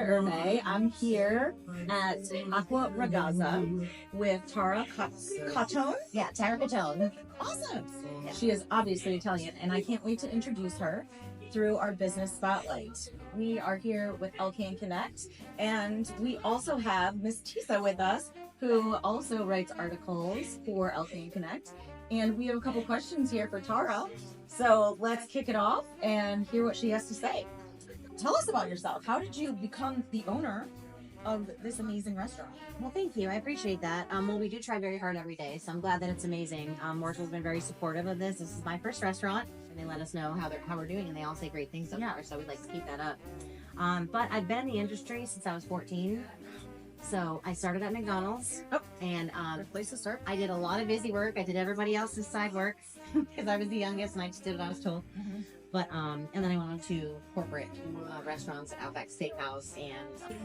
Andrea Ervay. I'm here at Acqua Ragazza with Tara Cattone. Yeah, Tara Cattone. Awesome. She is obviously Italian, and I can't wait to introduce her through our business spotlight. We are here with LKN Connect, and we also have Miss Tisa with us, who also writes articles for LKN Connect. And we have a couple questions here for Tara. So let's kick it off and hear what she has to say. Tell us about yourself. How did you become the owner of this amazing restaurant? Well, thank you. I appreciate that. Well, we do try very hard every day, so I'm glad that it's amazing. Mooresville's been very supportive of this. This is my first restaurant, and they let us know how we're doing, and they all say great things so far, so we'd like to keep that up. But I've been in the industry since I was 14. So I started at McDonald's, and Good place to start. I did a lot of busy work. I did everybody else's side work because I was the youngest, and I just did what I was told. But and then I went on to corporate restaurants at Outback Steakhouse,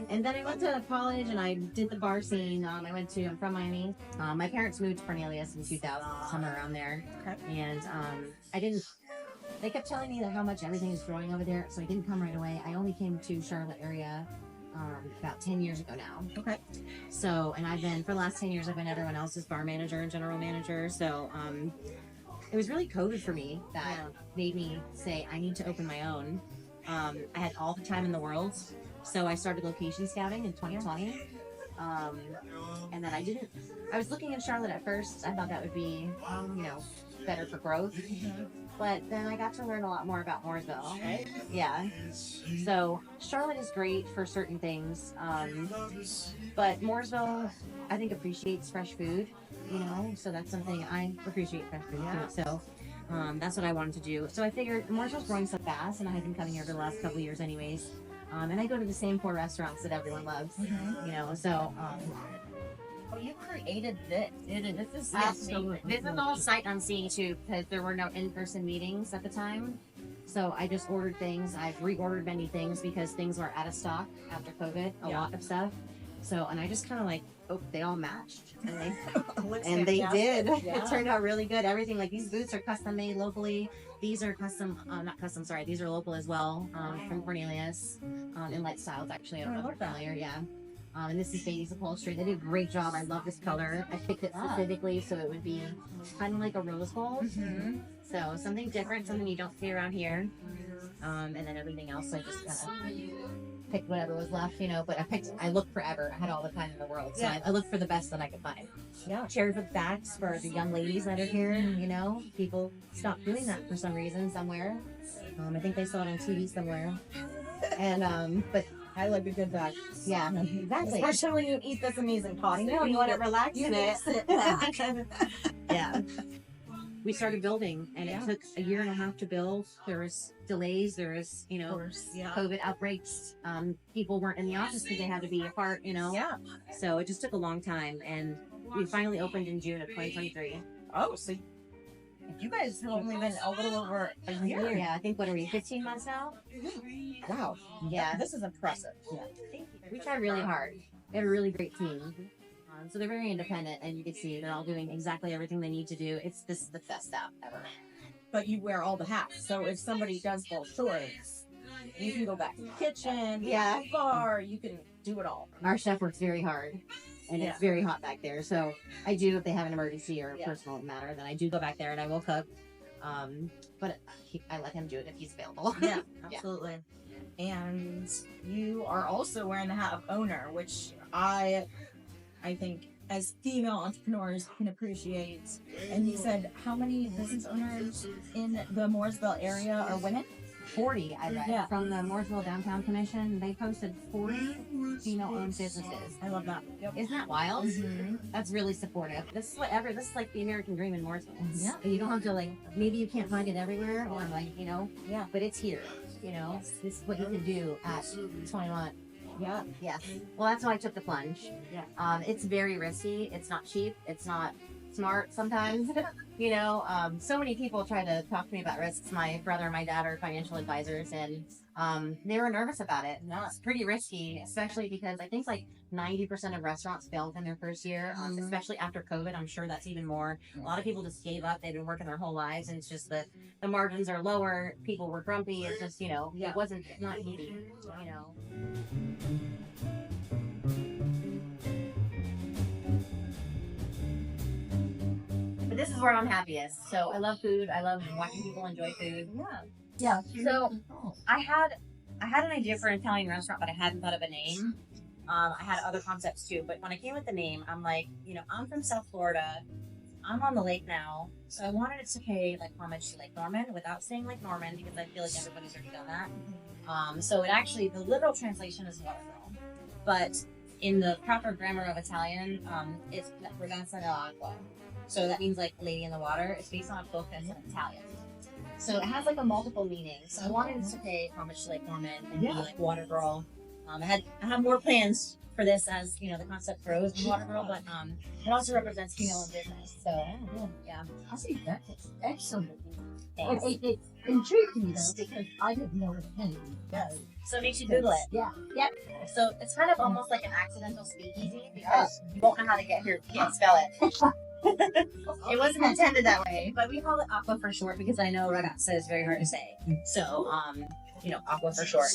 and then I went to college and I did the bar scene. I'm from Miami. My parents moved to Cornelius in 2000, somewhere around there, and They kept telling me that how much everything is growing over there, so I didn't come right away. I only came to Charlotte area about 10 years ago now. Okay. So, and for the last 10 years, I've been everyone else's bar manager and general manager. So, it was really COVID for me that made me say, I need to open my own. I had all the time in the world. So I started location scouting in 2020. And then I was looking in Charlotte at first. I thought that would be, better for growth. But then I got to learn a lot more about Mooresville. Right. Yeah. So Charlotte is great for certain things. But Mooresville, I think, appreciates fresh food, so that's something I appreciate fresh food too. So that's what I wanted to do. So I figured Mooresville's growing so fast, and I had been coming here for the last couple of years anyways. And I go to the same 4 restaurants that everyone loves, so you created this. This is absolutely. This is all sight unseen too, because there were no in-person meetings at the time. So I just ordered things. I've reordered many things because things were out of stock after COVID, a lot of stuff. So, and I just kind of they all matched. And they did. Yeah. It turned out really good. Everything, like these boots are custom made locally. These are these are local as well, from Cornelius, in light styles actually. I don't know if you're familiar, and this is Baby's upholstery. They did a great job. I love this color. I picked it specifically so it would be kind of like a rose gold. So something different, something you don't see around here. And then everything else, I just kind of picked whatever was left, But I looked forever. I had all the time in the world, so I looked for the best that I could find. Yeah. Chairs with backs for the young ladies that are here. People stopped doing that for some reason somewhere. I think they saw it on TV somewhere. And but. I like a good back. Yeah, exactly. Especially when you eat this amazing pasta. You want to relax in it. Sit back. Yeah. We started building, and it took a year and a half to build. There was delays. There was, COVID outbreaks. People weren't in the office because they had to be apart, Yeah. So it just took a long time, and we finally opened in June of 2023. Oh, so you guys have only been a little over a year. Yeah, I think, what are we, 15 months now? Wow. Yeah. This is impressive. Yeah. We try really hard. We have a really great team. So they're very independent, and you can see they're all doing exactly everything they need to do. This is the best staff ever. But you wear all the hats, so if somebody does fall short, you can go back to the kitchen, the bar, you can do it all. Our chef works very hard, and it's very hot back there. So I do, if they have an emergency or a personal matter, then I do go back there and I will cook. But I let him do it if he's available. Yeah, absolutely. And you are also wearing the hat of owner, which I think as female entrepreneurs can appreciate. And you said how many business owners in the Mooresville area are women? 40, I read, from the Mooresville Downtown Commission. They posted 40 female-owned businesses. I love that. Isn't that wild? That's really supportive. This is like the American dream in Mooresville. Yeah. You don't have to, maybe you can't find it everywhere, or but it's here. This is what you can do at 21. Yeah. Yes. Well, that's why I took the plunge. Yeah. It's very risky. It's not cheap. It's not smart sometimes. You know, so many people try to talk to me about risks. My brother and my dad are financial advisors, and they were nervous about it. No, it's pretty risky, especially because I think like 90% of restaurants failed in their first year, especially after COVID. I'm sure that's even more. A lot of people just gave up. They've been working their whole lives, and it's just that the margins are lower. People were grumpy. It's just, you know, it wasn't not easy, you know. But this is where I'm happiest. So I love food. I love watching people enjoy food. Yeah. So I had an idea for an Italian restaurant, but I hadn't thought of a name. I had other concepts too, but when I came with the name, I'm like, you know, I'm from South Florida. I'm on the lake now, so I wanted it to pay like homage to Lake Norman without saying Lake Norman because I feel like everybody's already done that. So it actually, the literal translation is water girl, but in the proper grammar of Italian, it's Ragazza dell'acqua. So that means like lady in the water. It's based on a book that's in Italian. So it has like a multiple meaning. So I wanted it to pay homage to Lake Norman and be like water girl. I have more plans for this as, you know, the concept grows with water girl, but it also represents female in business. So yeah. I think that is excellent. Thanks. It intrigued me though because I didn't know what it meant. So it makes you Google it. Yeah. Yep. So it's kind of almost like an accidental speakeasy because you won't know how to get here if you can't spell it. It wasn't intended that way, but we call it Acqua for short because I know Ragazza is very hard to say. So, you know, Acqua for short.